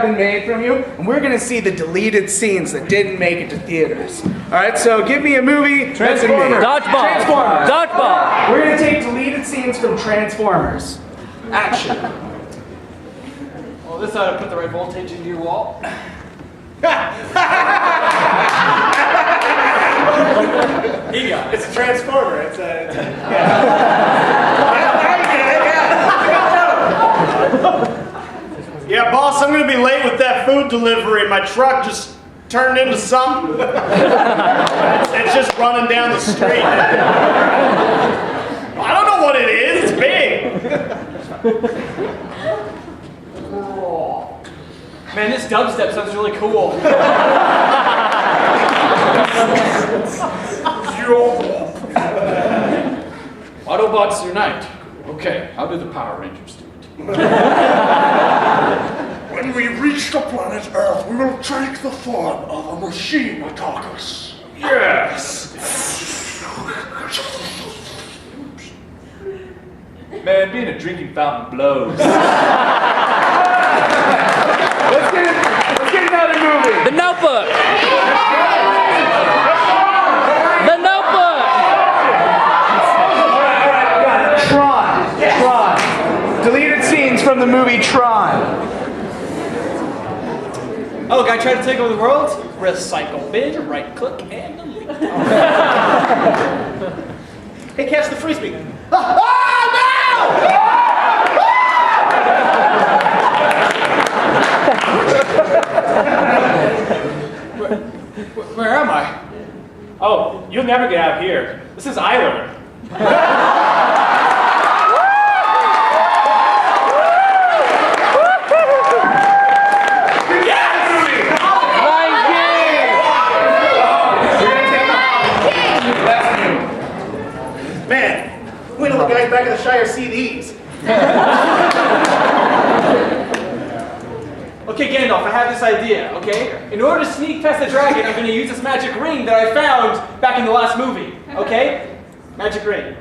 been made from you, and we're gonna see the deleted scenes that didn't make it to theaters. Alright, so give me a movie. Transformers. Dodgeball. Transformers. Dodgeball. We're gonna take deleted scenes from Transformers. Action. Well, this ought to put the right voltage into your wall. He got it. It's a transformer. It's a yeah, boss, I'm gonna be late with that food delivery. My truck just turned into something. It's just running down the street. I don't know what it is. It's big. Man, this dubstep sounds really cool. Autobots unite. Okay, how do the Power Rangers do it? When we reach the planet Earth, we will take the form of a machine Attackers. Yes! Man, being a drinking fountain blows. Let's get another movie. The Notebook. The Notebook. Tron. Deleted scenes from the movie Tron. Oh, guy tried to take over the world? Recycle bin, right click, and delete. Hey, catch the frisbee. Where am I? Oh, you'll never get out here. This is Island. Man, wait till the guys back at the Shire see these. Okay, Gandalf, I have this idea, okay? In order to sneak past the dragon, I'm going to use this magic ring that I found back in the last movie, okay? Magic ring.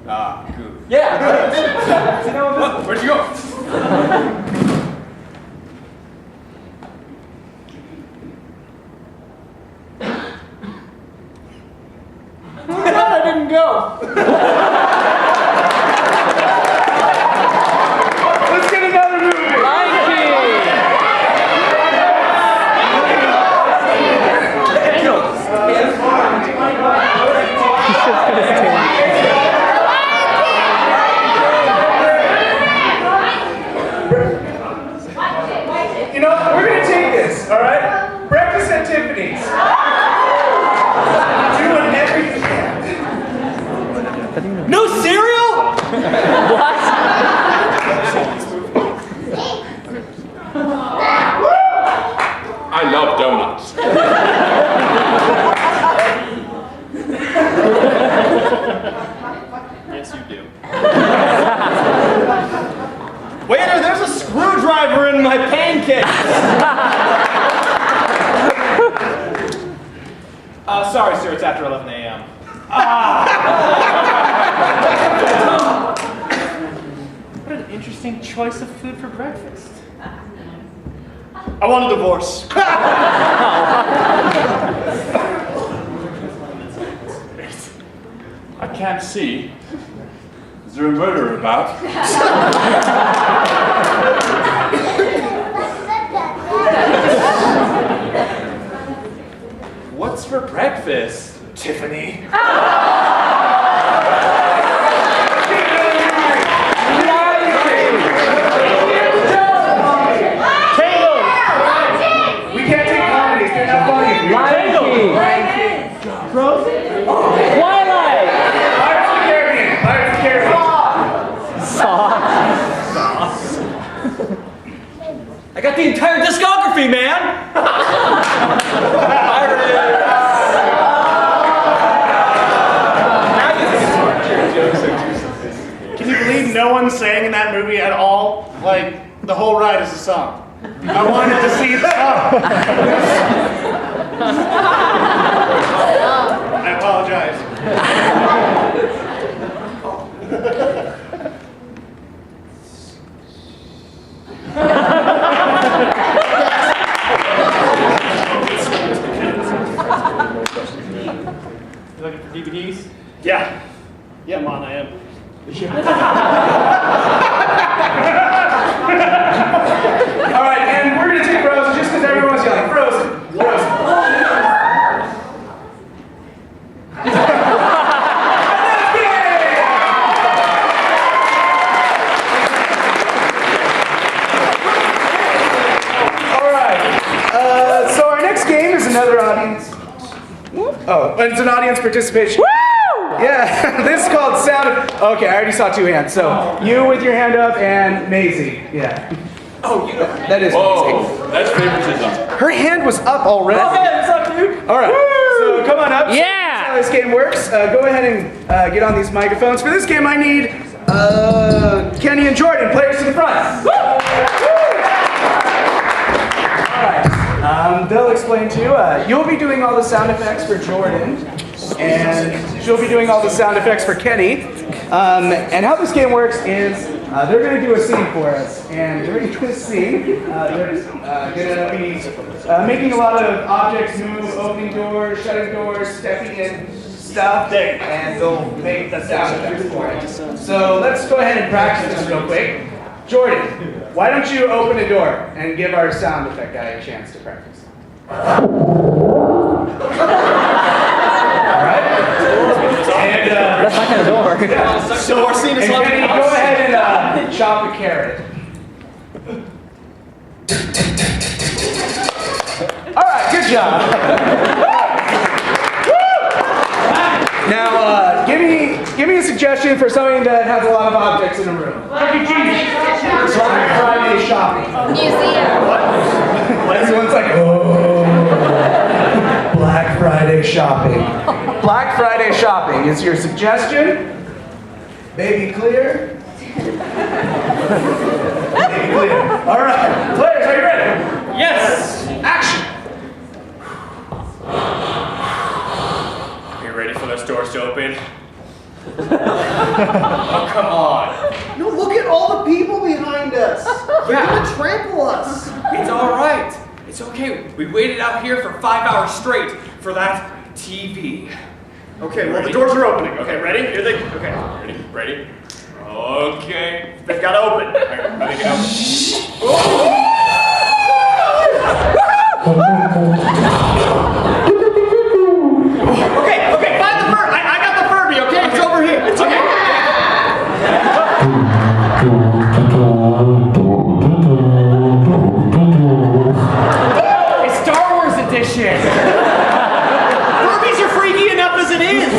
Ah, good. Yeah. See how I'm Where'd you go? I didn't go. Let's get another movie. Lion King. You know, we're gonna take this, alright? Breakfast at Tiffany's. Doing everything. No cereal? What? I love donuts. Yes, you do. Waiter, there's a screwdriver in my pancakes. Sorry, sir, it's after 11 a.m. What an interesting choice of food for breakfast. I want a divorce. I can't see. Is there a murder about? What's for breakfast? Tiffany. We can't take comedies, they're not funny. Lion King. Twilight. Pirates of the Caribbean. I got the entire discography, man! Can you believe no one sang in that movie at all? Like, the whole ride is a song. I wanted to see the song. I apologize. another audience? Oh, it's an audience participation. Yeah, this is called sound. Okay, I already saw 2 hands. So you with your hand up and Maisie. Yeah. Oh, you know. That is Whoa, Maisie. that's favoritism. Her hand was up already. Oh, hey, what's up, dude? All right. So come on up. Yeah. That's how this game works. Go ahead and get on these microphones. For this game, I need Kenny and Jordan, players to the front. They'll explain to you. You'll be doing all the sound effects for Jordan, and she'll be doing all the sound effects for Kenny. And how this game works is they're going to do a scene for us, and during this scene, they're going to be making a lot of objects move, opening doors, shutting doors, stepping in stuff, and they'll make the sound effects for it. So let's go ahead and practice this real quick. Jordan, why don't you open a door and give our sound effect guy a chance to practice? Alright? And, That's not gonna door. So our scene is and Kenny, go ahead and chop a carrot. Alright, good job. Now, give me a suggestion for something that has a lot of objects in a room. Black Friday shopping. Museum. Everyone's like, oh. Black Friday shopping. Black Friday shopping is your suggestion? Baby clear? Baby clear. All right, players, are you ready? Yes. Action. Are you ready for those doors to open? Oh, come on. No, look at all the people behind us. They're gonna trample us. It's all right. It's okay. We waited out here for 5 hours straight for that TV. Okay, well, the doors are opening. Okay, ready? Here they. Okay. Ready? Okay. They've got to open. Are they gonna Okay, find the Furby. I got the Furby, okay? It's over here. It's okay. It's Star Wars edition. Furbies are freaky enough as it is.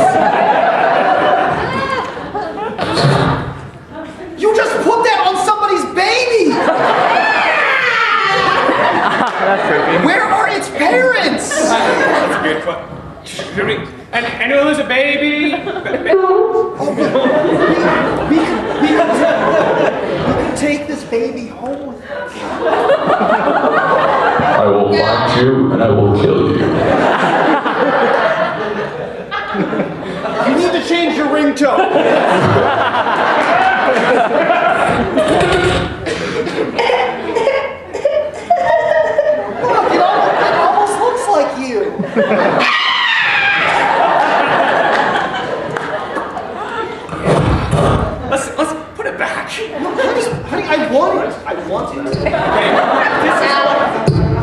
You just put that on somebody's baby. That's creepy. Where are its parents? That's a good question. And it was a baby. We can take this baby home with us. I will find you and I will kill you. You need to change your ringtone. Look, it almost looks like you. Let's put it back. Honey, I want it. I want it.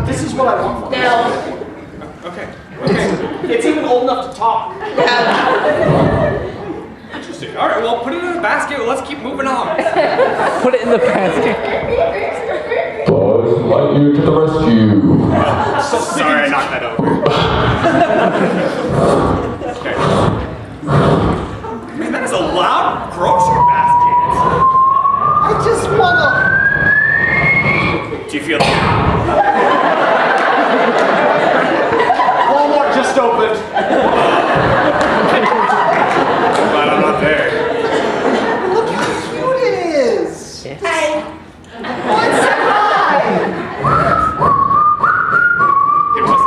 This is what I want. No. Okay. It's even old enough to talk. Interesting. All right. Well, put it in a basket. Let's keep moving on. Put it in the basket. Buzz Lightyear to the rescue. Sorry, I knocked that over. Okay. Man, that is a loud grocery basket. I just wanna. Do you feel? Walmart just opened. Glad I'm not there. Look how cute it is. Hey. What's that? It was.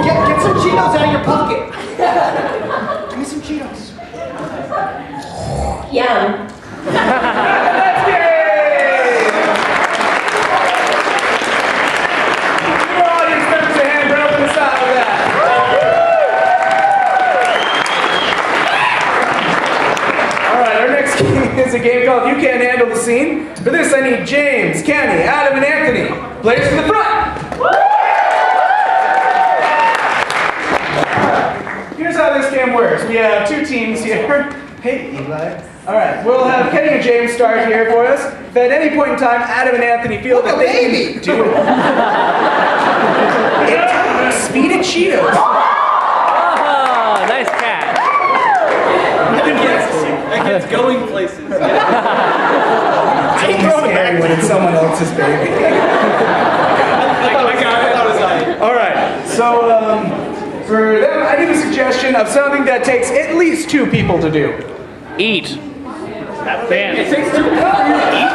Get some Cheetos out of your pocket. Give me some Cheetos. Yum. Let's get it! Give our audience members a hand for helping us out with that. All right, our next game is a game called You Can't Handle the Scene. For this, I need James, Kenny, Adam, and Anthony. Players to the front. Here's how this game works. We have 2 teams here, Hey, Eli. All right, we'll have Kenny and James start here for us. If at any point in time Adam and Anthony feel that they can do it, speed and Cheetos. Oh, nice catch. That kid's going places. It's only scary when it's someone else's baby. I got it. That was nice. All right, so for them, I need a suggestion of something that takes at least 2 people to do. Eat. It takes 2 people to eat.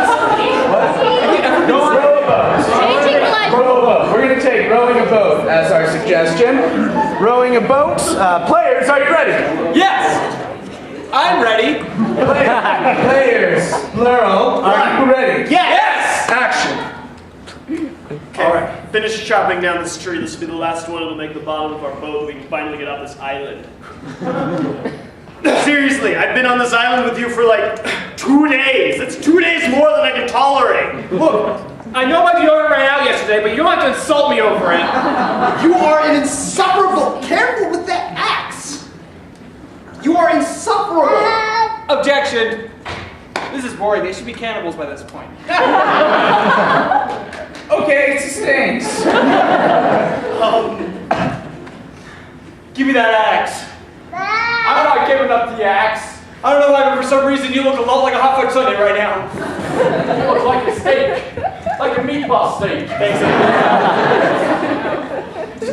Row a boat. We're going to take rowing a boat as our suggestion. Rowing a boat. Players, are you ready? Yes! I'm ready. Players, plural. Are you ready? Yes! Action. All right, finish chopping down this tree. This will be the last one. It'll make the bottom of our boat. We can finally get off this island. Seriously, I've been on this island with you for like 2 days. That's 2 days more than I can tolerate. Look, I know my deodorant ran out yesterday, but you don't have to insult me over it. You are an insufferable. Careful with that axe. You are insufferable. Objection. This is boring. They should be cannibals by this point. Okay, sustains. Give me that axe. I'm not giving up the axe. I don't know why, but for some reason you look a lot like a hot fudge sundae right now. You look like a steak. Like a meatball steak. Thanks.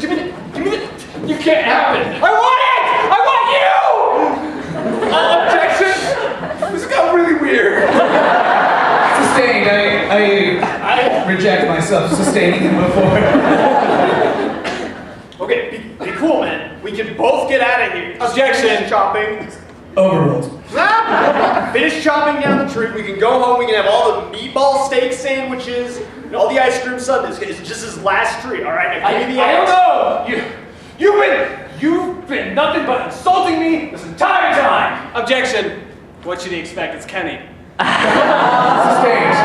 Give me the, you can't have it. I want it! I want you! Objection! This got really weird. Sustained. I reject myself sustaining him before. Okay, be cool, man. We can both get out of here. Objection. Chopping. Overruled. Finish chopping down the tree. We can go home. We can have all the meatball steak sandwiches and all the ice cream sundaes. It's just his last tree, all right? Now give me the I don't axe. know. You've been nothing but insulting me this entire time. Objection. What should he expect? It's Kenny. Sustained.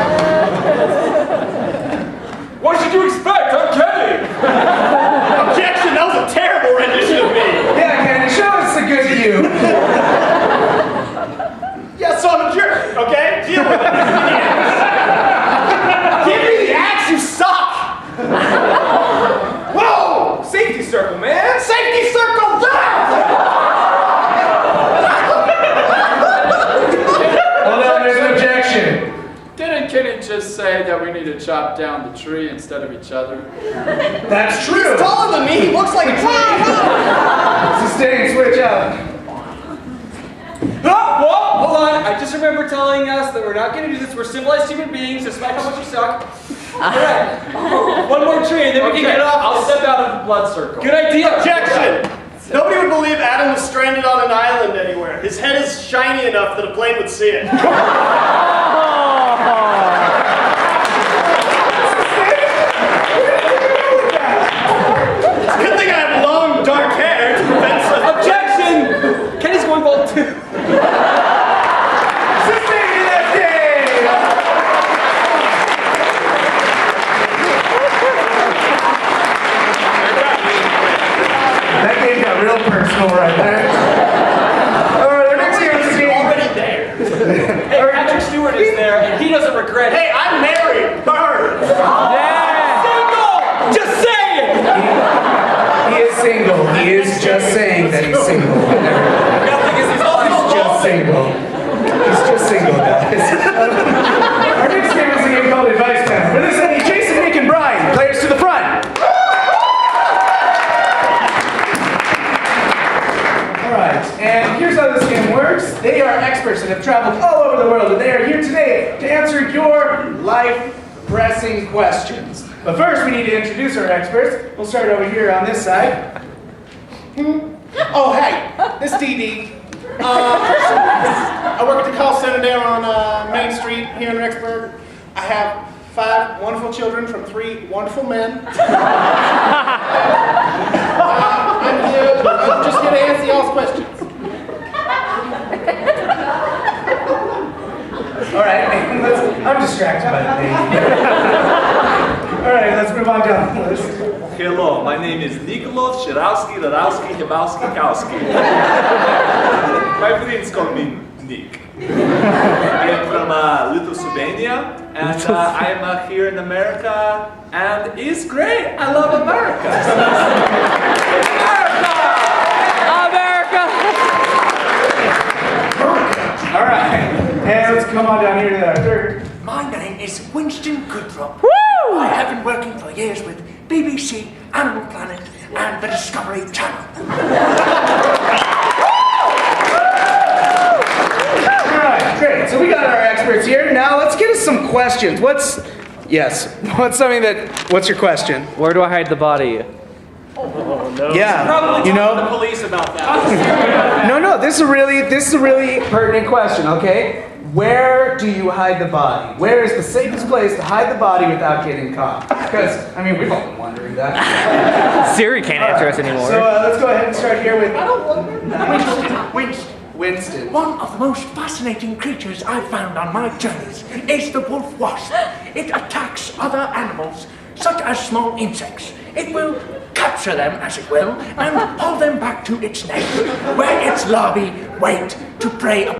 What should you expect? I'm Kenny. Objection! That was a terrible rendition of me. Yeah, Kenny, show us the good you. Yeah, so I'm a jerk, okay? Deal with it. Give me the axe, you suck! Whoa! Safety circle, man. Safety circle down! Well, then there's an objection. Didn't Kenny just say that we need to chop down the tree instead of each other? That's true. He's taller than me, he looks like a tree. Sustained, switch out. Whoa! Hold on. I just remember telling us that we're not going to do this. We're civilized human beings, despite how much you suck. Alright. One more tree, and then we can get off. I'll step out of the blood circle. Good idea. Objection! Nobody would believe Adam was stranded on an island anywhere. His head is shiny enough that a plane would see it. Good thing I have long, dark hair to prevent such. Objection! Kenny's going bald too. Sustained in that game. That game got real personal right there. All right, our next game is a game. Already there. Hey, Patrick Stewart is there, and he doesn't regret it. Hey, I'm married. Bird. Single! Just say it! He is single. He is just saying that he's single. Nothing is He's just single. He's just single, guys. Our next game is a game called Advice Panel. For this, I need Jason, Nick, and Brian. Players to the front. All right, and here's how this game works. They are experts that have traveled all over the world, and they are here today to answer your life-pressing questions. But first, we need to introduce our experts. We'll start over here on this side. Oh, hey, this DD. I work at the call center down on Main Street here in Rexburg. I have 5 wonderful children from 3 wonderful men. I'm just here to answer y'all's questions. All right, I'm distracted by the name. All right, let's move on down the list. Hello, my name is Nicholas Shirowski, Radowski, Hebowski, Kowski. My friends call me Nick. I am from Lithuania, and I am here in America, and it's great. I love America. All right. And let's come on down here to our third. My name is Winston Goodrop. Woo! I have been working for years with BBC, Animal Planet, and the Discovery Channel. All right, great. So we got our experts here. Now let's get us some questions. What's your question? Where do I hide the body? Yeah, Probably you talk to the know. police about that. No, this is a really pertinent question, okay? Where do you hide the body? Where is the safest place to hide the body without getting caught? Because, I mean, we've all been wondering that. Siri can't answer us anymore. So let's go ahead and start here with Winston. Winston. One of the most fascinating creatures I've found on my journeys is the wolf wasp. It attacks other animals, such as small insects. It will capture them, as it will, and haul them back to its nest, where its larvae wait to prey upon